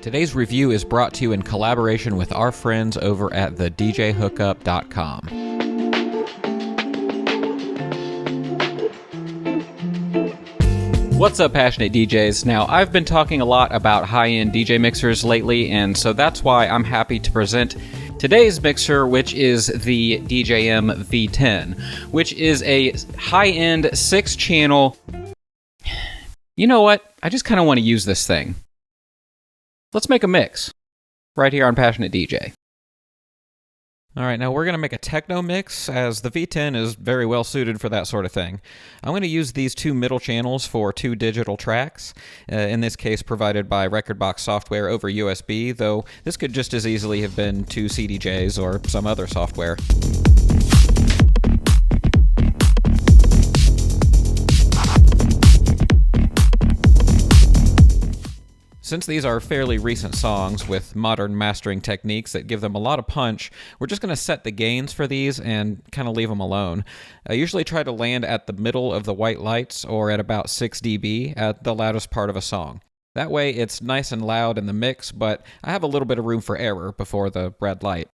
Today's review is brought to you in collaboration with our friends over at thedjhookup.com. What's up, passionate DJs? Now, I've been talking a lot about high-end DJ mixers lately, and so that's why I'm happy to present today's mixer, which is the DJM-V10, which is a high-end 6-channel... You know what? I just kind of want to use this thing. Let's make a mix right here on Passionate DJ. Alright, now we're going to make a techno mix, as the V10 is very well suited for that sort of thing. I'm going to use these two middle channels for 2 digital tracks, in this case provided by Rekordbox software over USB, though this could just as easily have been 2 CDJs or some other software. Since these are fairly recent songs with modern mastering techniques that give them a lot of punch, we're just going to set the gains for these and kind of leave them alone. I usually try to land at the middle of the white lights or at about 6 dB at the loudest part of a song. That way it's nice and loud in the mix, but I have a little bit of room for error before the red light.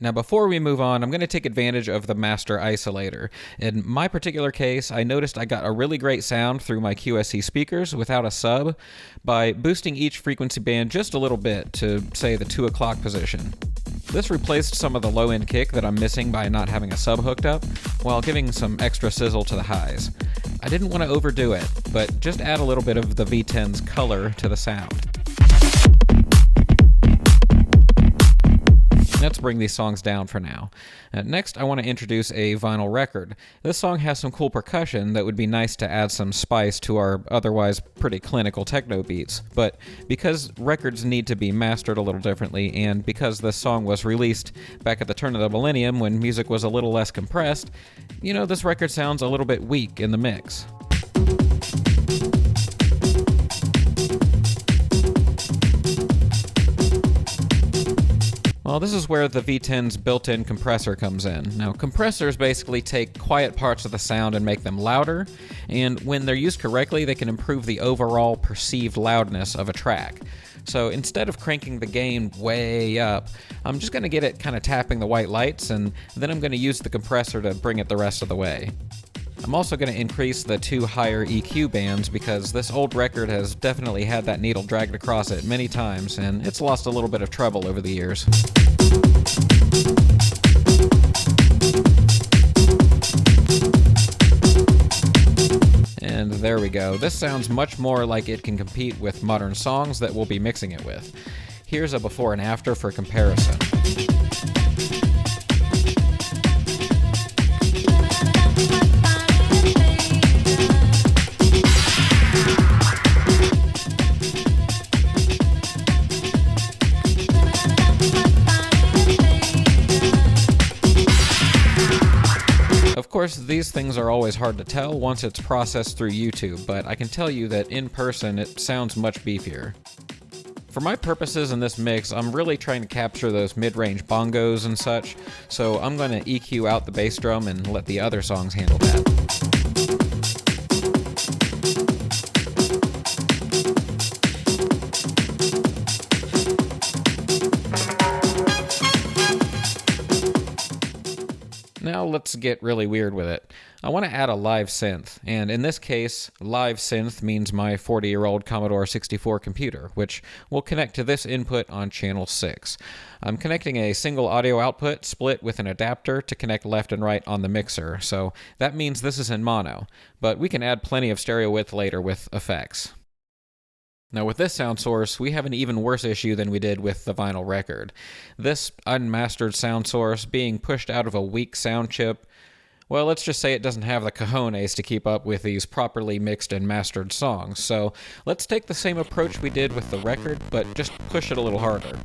Now, before we move on, I'm going to take advantage of the master isolator. In my particular case, I noticed I got a really great sound through my QSC speakers without a sub by boosting each frequency band just a little bit to, say, the 2 o'clock position. This replaced some of the low-end kick that I'm missing by not having a sub hooked up, while giving some extra sizzle to the highs. I didn't want to overdo it, but just add a little bit of the V10's color to the sound. Let's bring these songs down for now. Next, I want to introduce a vinyl record. This song has some cool percussion that would be nice to add some spice to our otherwise pretty clinical techno beats, but because records need to be mastered a little differently, and because this song was released back at the turn of the millennium when music was a little less compressed, this record sounds a little bit weak in the mix. Well, this is where the V10's built-in compressor comes in. Now, compressors basically take quiet parts of the sound and make them louder, and when they're used correctly, they can improve the overall perceived loudness of a track. So instead of cranking the gain way up, I'm just going to get it kind of tapping the white lights, and then I'm going to use the compressor to bring it the rest of the way. I'm also going to increase the 2 higher EQ bands because this old record has definitely had that needle dragged across it many times, and it's lost a little bit of treble over the years. And there we go. This sounds much more like it can compete with modern songs that we'll be mixing it with. Here's a before and after for comparison. Of course, these things are always hard to tell once it's processed through YouTube, but I can tell you that in person it sounds much beefier. For my purposes in this mix, I'm really trying to capture those mid-range bongos and such, so I'm going to EQ out the bass drum and let the other songs handle that. Now let's get really weird with it. I want to add a live synth, and in this case, live synth means my 40-year-old Commodore 64 computer, which will connect to this input on channel 6. I'm connecting a single audio output split with an adapter to connect left and right on the mixer, so that means this is in mono, but we can add plenty of stereo width later with effects. Now with this sound source, we have an even worse issue than we did with the vinyl record. This unmastered sound source being pushed out of a weak sound chip, well, let's just say it doesn't have the cojones to keep up with these properly mixed and mastered songs. So let's take the same approach we did with the record, but just push it a little harder.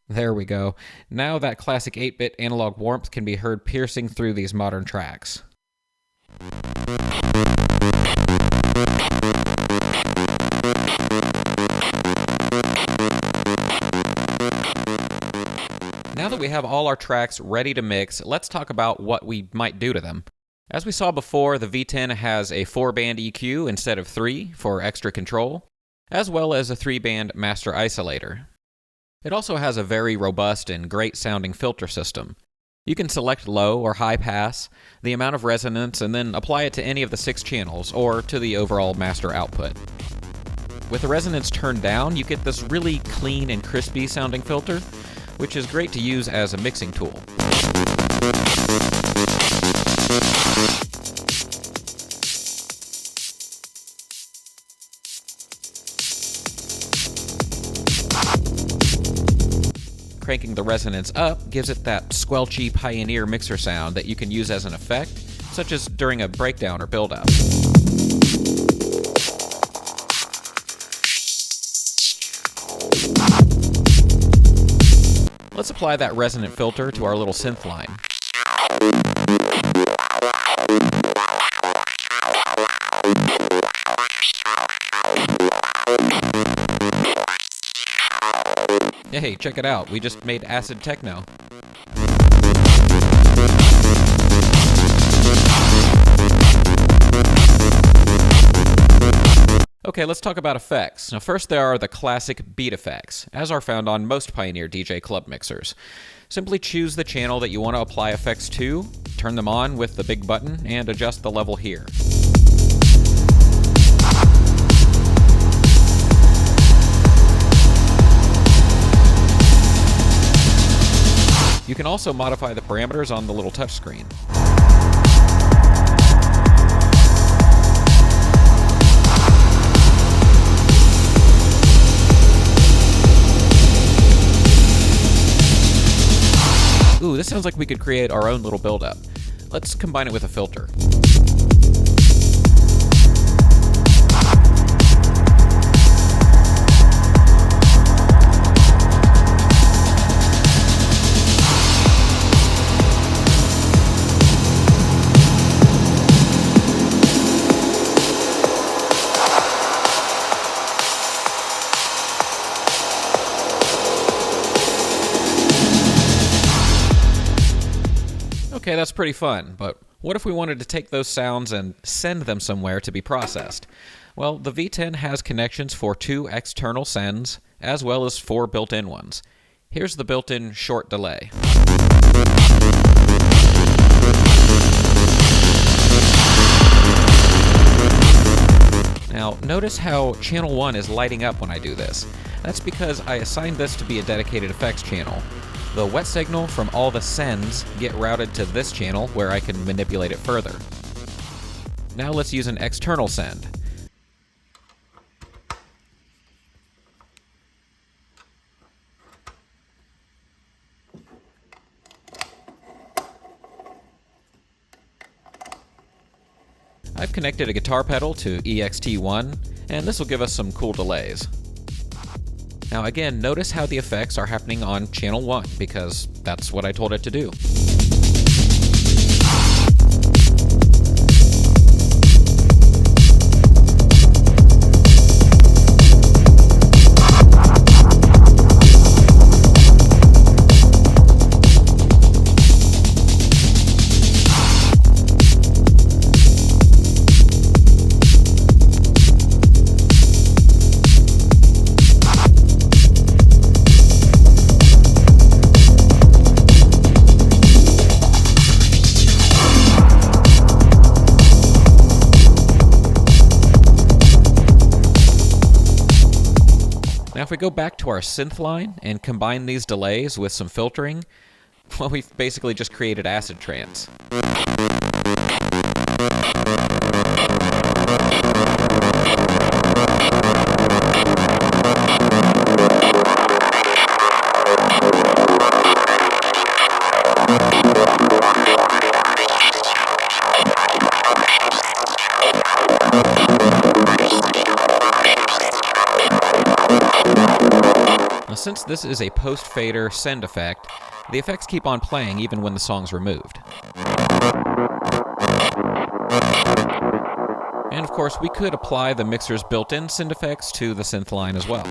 There we go. So now that classic 8-bit analog warmth can be heard piercing through these modern tracks. Now that we have all our tracks ready to mix, let's talk about what we might do to them. As we saw before, the V10 has a 4-band EQ instead of 3 for extra control, as well as a 3-band master isolator. It also has a very robust and great sounding filter system. You can select low or high pass, the amount of resonance, and then apply it to any of the 6 channels or to the overall master output. With the resonance turned down, you get this really clean and crispy sounding filter, which is great to use as a mixing tool. Cranking the resonance up gives it that squelchy Pioneer mixer sound that you can use as an effect, such as during a breakdown or build-up. Let's apply that resonant filter to our little synth line. Hey, check it out. We just made acid techno. Okay, let's talk about effects. Now first there are the classic beat effects, as are found on most Pioneer DJ club mixers. Simply choose the channel that you want to apply effects to, turn them on with the big button, and adjust the level here. You can also modify the parameters on the little touchscreen. Ooh, this sounds like we could create our own little build-up. Let's combine it with a filter. Okay, that's pretty fun, but what if we wanted to take those sounds and send them somewhere to be processed? Well, the V10 has connections for 2 external sends, as well as 4 built-in ones. Here's the built-in short delay. Now, notice how channel 1 is lighting up when I do this. That's because I assigned this to be a dedicated effects channel. The wet signal from all the sends get routed to this channel where I can manipulate it further. Now let's use an external send. I've connected a guitar pedal to EXT1, and this will give us some cool delays. Now again, notice how the effects are happening on channel 1, because that's what I told it to do. Now if we go back to our synth line and combine these delays with some filtering, well, we've basically just created acid trance. since this is a post-fader send effect, the effects keep on playing even when the song's removed. And of course, we could apply the mixer's built-in send effects to the synth line as well.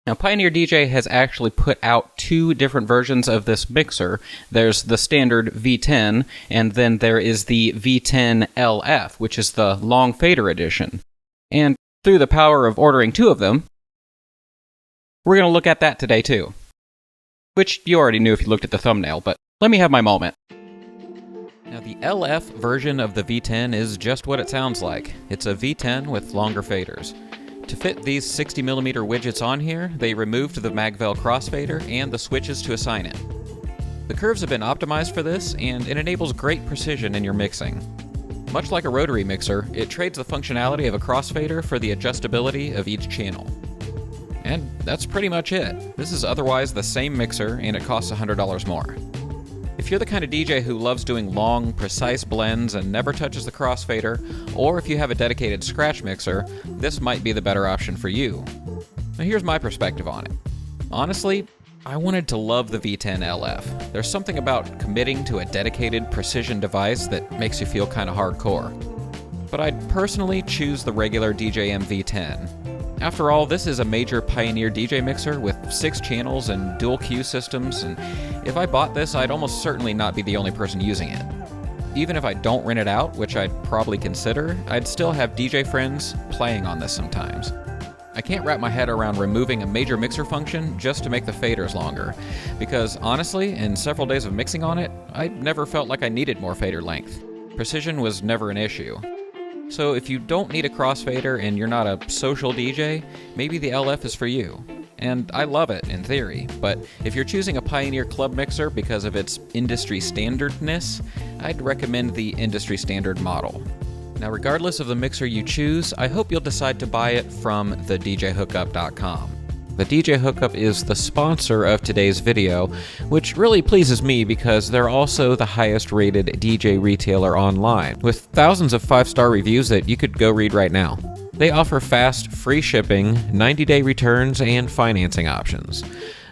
Now, Pioneer DJ has actually put out two different versions of this mixer. There's the standard V10, and then there is the V10 LF, which is the long fader edition. And through the power of ordering two of them, we're going to look at that today too. Which you already knew if you looked at the thumbnail, but let me have my moment. Now, the LF version of the V10 is just what it sounds like. It's a V10 with longer faders. To fit these 60mm widgets on here, they removed the Magvel crossfader and the switches to assign it. The curves have been optimized for this, and it enables great precision in your mixing. Much like a rotary mixer, it trades the functionality of a crossfader for the adjustability of each channel. And that's pretty much it. This is otherwise the same mixer, and it costs $100 more. If you're the kind of DJ who loves doing long, precise blends and never touches the crossfader, or if you have a dedicated scratch mixer, this might be the better option for you. Now here's my perspective on it. Honestly, I wanted to love the V10 LF. There's something about committing to a dedicated precision device that makes you feel kind of hardcore. But I'd personally choose the regular DJM-V10. After all, this is a major Pioneer DJ mixer with 6 channels and dual cue systems, and if I bought this, I'd almost certainly not be the only person using it. Even if I don't rent it out, which I'd probably consider, I'd still have DJ friends playing on this sometimes. I can't wrap my head around removing a major mixer function just to make the faders longer, because honestly, in several days of mixing on it, I never felt like I needed more fader length. Precision was never an issue. So if you don't need a crossfader and you're not a social DJ, maybe the LF is for you. And I love it in theory, but if you're choosing a Pioneer club mixer because of its industry standardness, I'd recommend the industry standard model. Now, regardless of the mixer you choose, I hope you'll decide to buy it from thedjhookup.com. The DJ Hookup is the sponsor of today's video, which really pleases me because they're also the highest rated DJ retailer online, with thousands of 5-star reviews that you could go read right now. They offer fast, free shipping, 90-day returns, and financing options.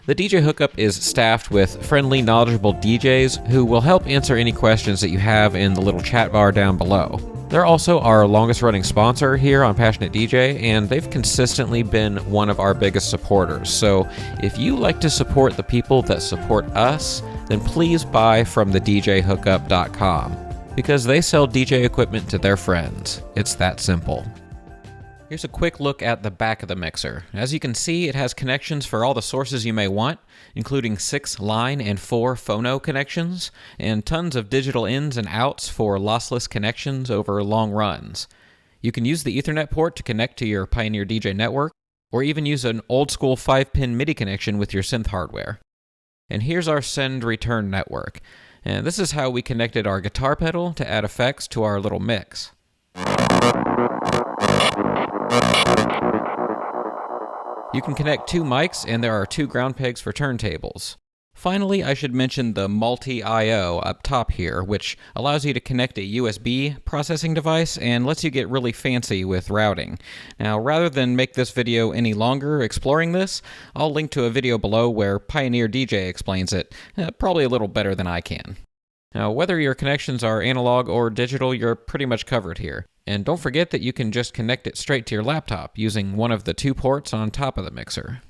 The DJ Hookup is staffed with friendly, knowledgeable DJs who will help answer any questions that you have in the little chat bar down below. They're also our longest running sponsor here on Passionate DJ, and they've consistently been one of our biggest supporters. So if you like to support the people that support us, then please buy from thedjhookup.com, because they sell DJ equipment to their friends. It's that simple. Here's a quick look at the back of the mixer. As you can see, it has connections for all the sources you may want, including 6 line and 4 phono connections, and tons of digital ins and outs for lossless connections over long runs. You can use the Ethernet port to connect to your Pioneer DJ network, or even use an old-school 5-pin MIDI connection with your synth hardware. And here's our send-return network. And this is how we connected our guitar pedal to add effects to our little mix. You can connect 2 mics, and there are 2 ground pegs for turntables. Finally, I should mention the multi-I/O up top here, which allows you to connect a USB processing device and lets you get really fancy with routing. Now, rather than make this video any longer exploring this, I'll link to a video below where Pioneer DJ explains it, probably a little better than I can. Now, whether your connections are analog or digital, you're pretty much covered here. And don't forget that you can just connect it straight to your laptop using one of the 2 ports on top of the mixer.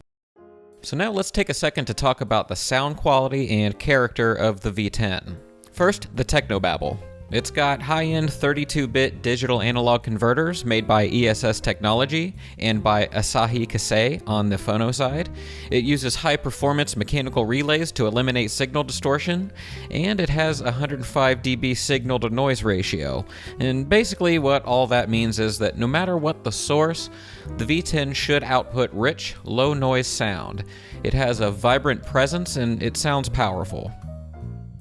So now let's take a second to talk about the sound quality and character of the V10. First, the technobabble. It's got high-end 32-bit digital analog converters made by ESS Technology and by Asahi Kasei on the phono side. It uses high-performance mechanical relays to eliminate signal distortion, and it has 105 dB signal-to-noise ratio. And basically what all that means is that no matter what the source, the V10 should output rich, low-noise sound. It has a vibrant presence and it sounds powerful.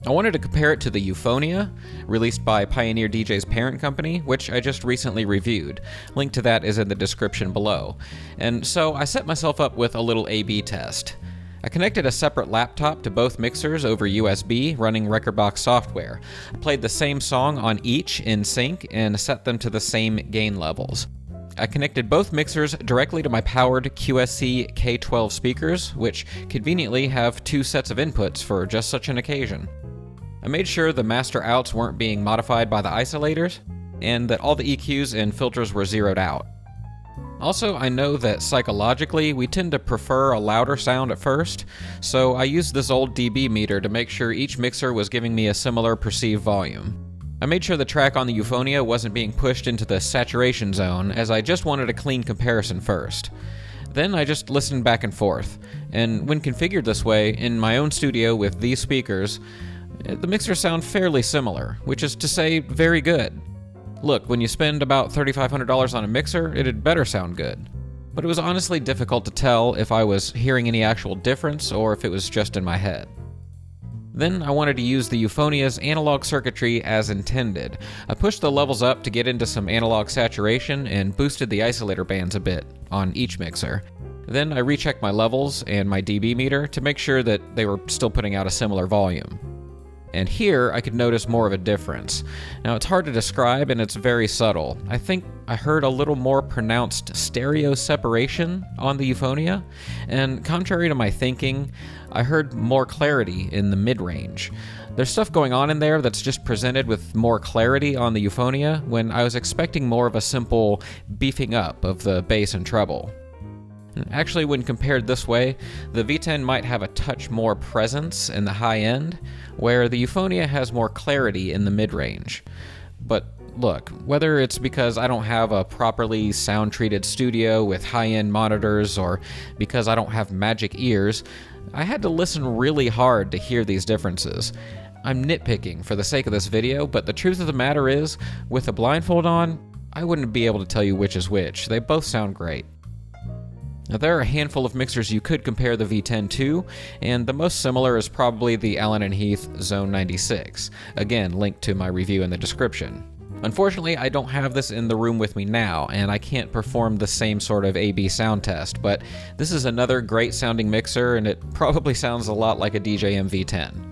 I wanted to compare it to the Euphonia, released by Pioneer DJ's parent company, which I just recently reviewed. Link to that is in the description below. And so I set myself up with a little A/B test. I connected a separate laptop to both mixers over USB running Rekordbox software. I played the same song on each in sync and set them to the same gain levels. I connected both mixers directly to my powered QSC K12 speakers, which conveniently have two sets of inputs for just such an occasion. I made sure the master outs weren't being modified by the isolators, and that all the EQs and filters were zeroed out. Also, I know that psychologically we tend to prefer a louder sound at first, so I used this old dB meter to make sure each mixer was giving me a similar perceived volume. I made sure the track on the Euphonia wasn't being pushed into the saturation zone, as I just wanted a clean comparison first. Then I just listened back and forth, and when configured this way, in my own studio with these speakers, the mixers sound fairly similar, which is to say, very good. Look, when you spend about $3,500 on a mixer, it'd better sound good. But it was honestly difficult to tell if I was hearing any actual difference or if it was just in my head. Then I wanted to use the Euphonia's analog circuitry as intended. I pushed the levels up to get into some analog saturation and boosted the isolator bands a bit on each mixer. Then I rechecked my levels and my dB meter to make sure that they were still putting out a similar volume. And here I could notice more of a difference. Now it's hard to describe and it's very subtle. I think I heard a little more pronounced stereo separation on the Euphonia, and contrary to my thinking, I heard more clarity in the mid-range. There's stuff going on in there that's just presented with more clarity on the Euphonia when I was expecting more of a simple beefing up of the bass and treble. Actually, when compared this way, the V10 might have a touch more presence in the high end, where the Euphonia has more clarity in the mid-range. But look, whether it's because I don't have a properly sound-treated studio with high-end monitors or because I don't have magic ears, I had to listen really hard to hear these differences. I'm nitpicking for the sake of this video, but the truth of the matter is, with a blindfold on, I wouldn't be able to tell you which is which. They both sound great. Now, there are a handful of mixers you could compare the V10 to, and the most similar is probably the Allen & Heath Zone 96. Again, linked to my review in the description. Unfortunately, I don't have this in the room with me now, and I can't perform the same sort of A/B sound test, but this is another great sounding mixer, and it probably sounds a lot like a DJM-V10.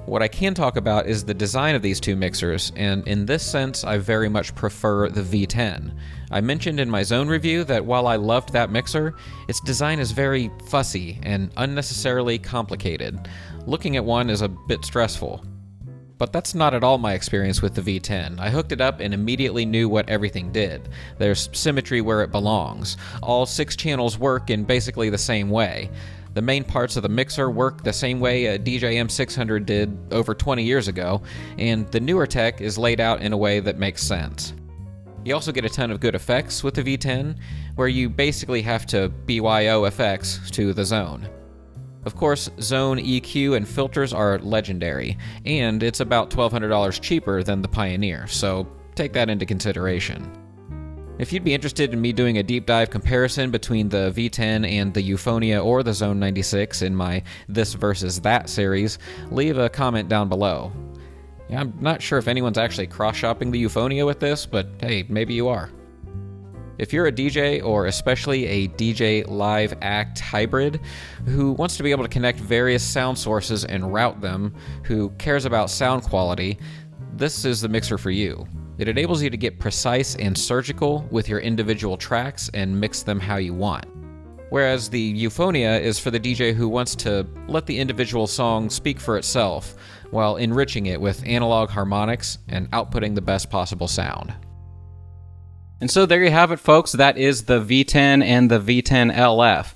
What I can talk about is the design of these two mixers, and in this sense, I very much prefer the V10. I mentioned in my Zone review that while I loved that mixer, its design is very fussy and unnecessarily complicated. Looking at one is a bit stressful. But that's not at all my experience with the V10. I hooked it up and immediately knew what everything did. There's symmetry where it belongs. All 6 channels work in basically the same way. The main parts of the mixer work the same way a DJM-600 did over 20 years ago, and the newer tech is laid out in a way that makes sense. You also get a ton of good effects with the V10, where you basically have to BYO effects to the Zone. Of course, Zone EQ and filters are legendary, and it's about $1,200 cheaper than the Pioneer, so take that into consideration. If you'd be interested in me doing a deep dive comparison between the V10 and the Euphonia or the Zone 96 in my This versus That series, leave a comment down below. Yeah, I'm not sure if anyone's actually cross-shopping the Euphonia with this, but hey, maybe you are. If you're a DJ, or especially a DJ live act hybrid, who wants to be able to connect various sound sources and route them, who cares about sound quality, this is the mixer for you. It enables you to get precise and surgical with your individual tracks and mix them how you want. Whereas the Euphonia is for the DJ who wants to let the individual song speak for itself, while enriching it with analog harmonics and outputting the best possible sound. And so there you have it, folks. That is the V10 and the V10 LF.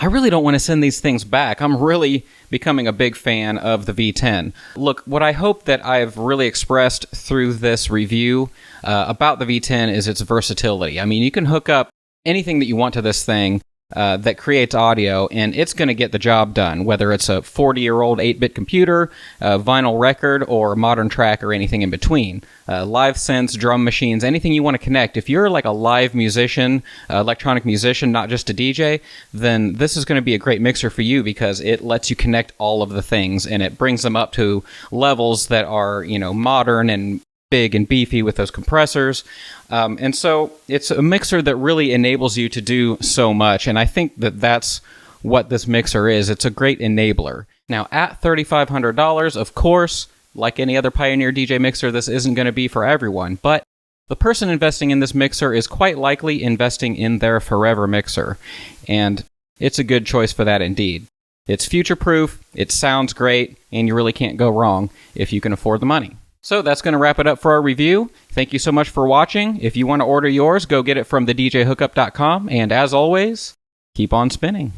I really don't want to send these things back. I'm really becoming a big fan of the V10. Look, what I hope that I've really expressed through this review about the V10 is its versatility. I mean, you can hook up anything that you want to this thing that creates audio, and it's going to get the job done, whether it's a 40-year-old 8-bit computer, a vinyl record, or a modern track, or anything in between. Live synths, drum machines, anything you want to connect. If you're like a live musician, electronic musician, not just a DJ, then this is going to be a great mixer for you because it lets you connect all of the things, and it brings them up to levels that are, modern and big and beefy with those compressors. And so it's a mixer that really enables you to do so much. And I think that that's what this mixer is. It's a great enabler. Now, at $3,500, of course, like any other Pioneer DJ mixer, this isn't going to be for everyone. But the person investing in this mixer is quite likely investing in their forever mixer. And it's a good choice for that indeed. It's future-proof, it sounds great, and you really can't go wrong if you can afford the money. So that's going to wrap it up for our review. Thank you so much for watching. If you want to order yours, go get it from thedjhookup.com. And as always, keep on spinning.